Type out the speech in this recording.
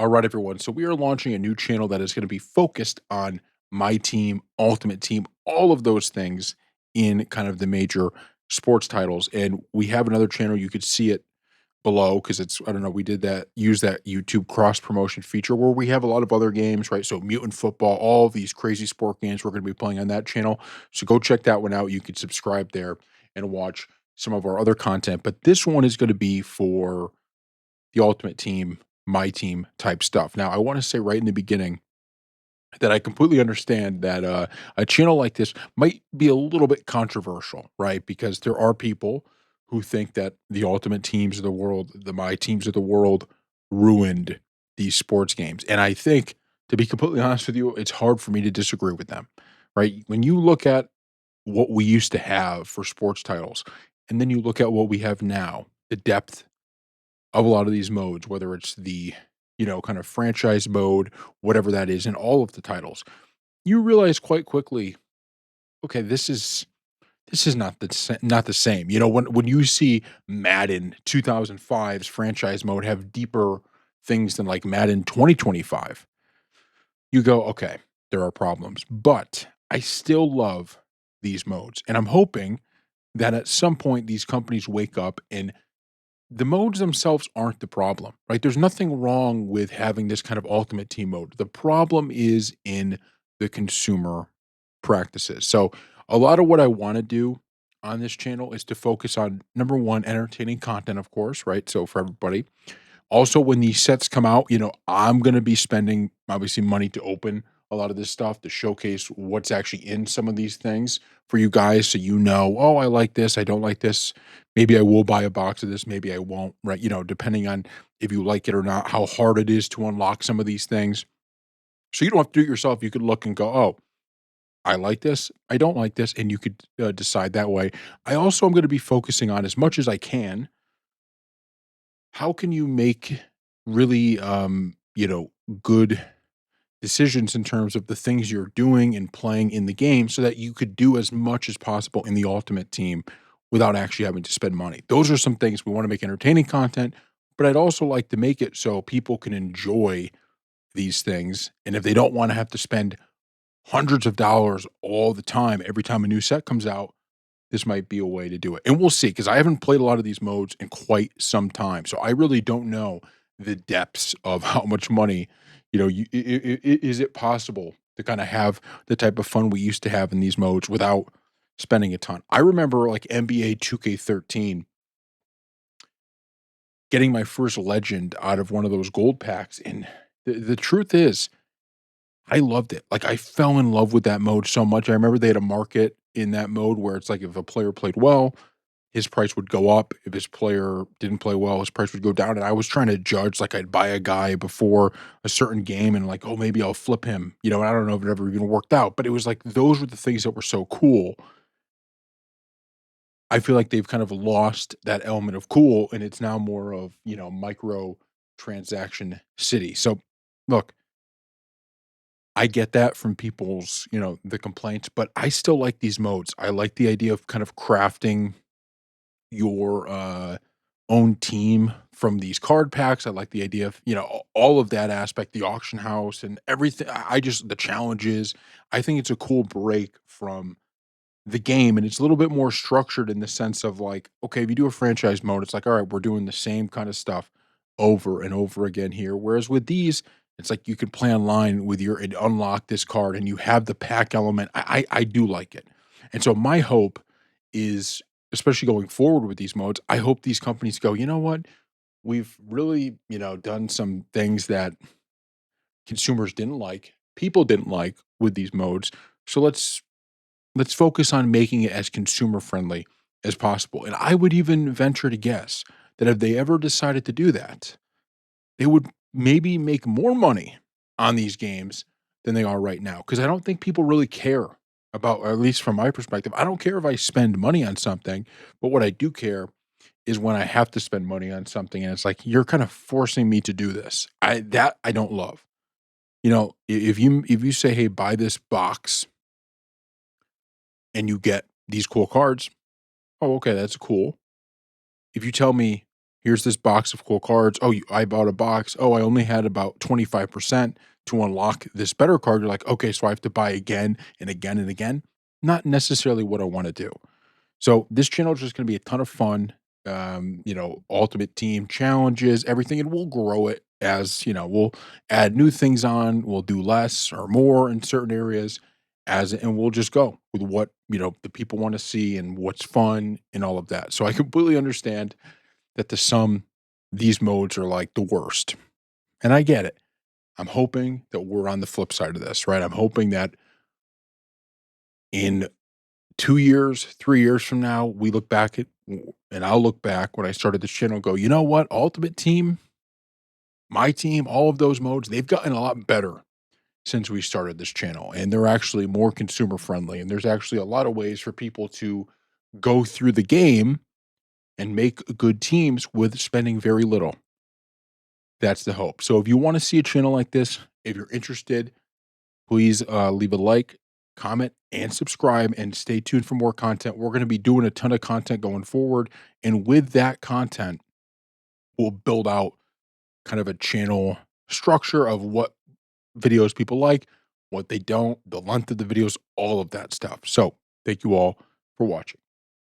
All right, everyone. So we are launching a new channel that is going to be focused on my team, ultimate team, all of those things in kind of the major sports titles. And we have another channel. You could see it below because it's, I don't know, we did that, use that YouTube cross promotion feature where we have a lot of other games, right? So Mutant Football, all of these crazy sport games we're going to be playing on that channel. So go check that one out. You can subscribe there and watch some of our other content. But this one is going to be for the ultimate team, my team type stuff. Now, I want to say right in the beginning that I completely understand that a channel like this might be a little bit controversial, right? Because there are people who think that the ultimate teams of the world, the my teams of the world, ruined these sports games. And I think, to be completely honest with you, it's hard for me to disagree with them, right? When you look at what we used to have for sports titles, and then you look at what we have now, the depth of a lot of these modes, whether it's the, kind of franchise mode, whatever that is, in all of the titles, you realize quite quickly, okay, this is not the same. When you see Madden 2005's franchise mode have deeper things than like Madden 2025, you go, okay, there are problems, but I still love these modes, and I'm hoping that at some point these companies wake up and the modes themselves aren't the problem, right? There's nothing wrong with having this kind of ultimate team mode. The problem is in the consumer practices. So, a lot of what I want to do on this channel is to focus on number one, entertaining content, of course, right? So, for everybody, also, when these sets come out, I'm gonna be spending, obviously, money to open a lot of this stuff to showcase what's actually in some of these things for you guys so "Oh, I like this, I don't like this. Maybe I will buy a box of this, maybe I won't," right? Depending on if you like it or not, how hard it is to unlock some of these things. So you don't have to do it yourself, you could look and go, "Oh, I like this, I don't like this," and you could, decide that way. I also am gonna be focusing on, as much as I can, how can you make really, good decisions in terms of the things you're doing and playing in the game so that you could do as much as possible in the ultimate team without actually having to spend money. Those are some things we want to make entertaining content, but I'd also like to make it so people can enjoy these things. And if they don't want to have to spend hundreds of dollars all the time, every time a new set comes out, this might be a way to do it. And we'll see, because I haven't played a lot of these modes in quite some time. So I really don't know the depths of how much money, is it possible to kind of have the type of fun we used to have in these modes without spending a ton. I remember like NBA 2K13 getting my first legend out of one of those gold packs. And the truth is, I loved it. Like, I fell in love with that mode so much. I remember they had a market in that mode where it's like if a player played well, his price would go up. If his player didn't play well, his price would go down. And I was trying to judge, like, I'd buy a guy before a certain game and like, oh, maybe I'll flip him. And I don't know if it ever even worked out, but it was like those were the things that were so cool. I feel like they've kind of lost that element of cool, and it's now more of, micro transaction city. So look, I get that from people's, the complaints, but I still like these modes. I like the idea of kind of crafting your own team from these card packs. I like the idea of, all of that aspect, the auction house and everything. I just, the challenges. I think it's a cool break from the game, and it's a little bit more structured in the sense of like, okay, if you do a franchise mode, it's like, all right, we're doing the same kind of stuff over and over again here. Whereas with these, it's like you can play online with your and unlock this card and you have the pack element. I do like it. And so my hope is, especially going forward with these modes, I hope these companies go, you know what? We've really, done some things that consumers didn't like, people didn't like with these modes. So let's focus on making it as consumer friendly as possible. And I would even venture to guess that if they ever decided to do that, they would maybe make more money on these games than they are right now. Because I don't think people really care about, or at least from my perspective, I don't care if I spend money on something, but what I do care is when I have to spend money on something and it's like you're kind of forcing me to do this. I don't love. If you say, "Hey, buy this box and you get these cool cards." Oh, okay, that's cool. If you tell me, here's this box of cool cards. Oh, I bought a box. Oh, I only had about 25% to unlock this better card. You're like, okay, so I have to buy again and again and again. Not necessarily what I want to do. So this channel is just going to be a ton of fun. Ultimate team challenges, everything, and we'll grow it as we'll add new things on. We'll do less or more in certain areas, and we'll just go with what the people want to see and what's fun and all of that. So I completely understand that to some, these modes are like the worst, and I get it. I'm hoping that we're on the flip side of this, right? I'm hoping that in 2 years, 3 years from now, we look back at and I'll look back when I started this channel and go, "You know what? Ultimate Team, My Team, all of those modes, they've gotten a lot better since we started this channel, and they're actually more consumer friendly, and there's actually a lot of ways for people to go through the game and make good teams with spending very little." That's the hope. So if you wanna see a channel like this, if you're interested, please, leave a like, comment, and subscribe, and stay tuned for more content. We're gonna be doing a ton of content going forward, and with that content, we'll build out kind of a channel structure of what videos people like, what they don't, the length of the videos, all of that stuff. So, thank you all for watching.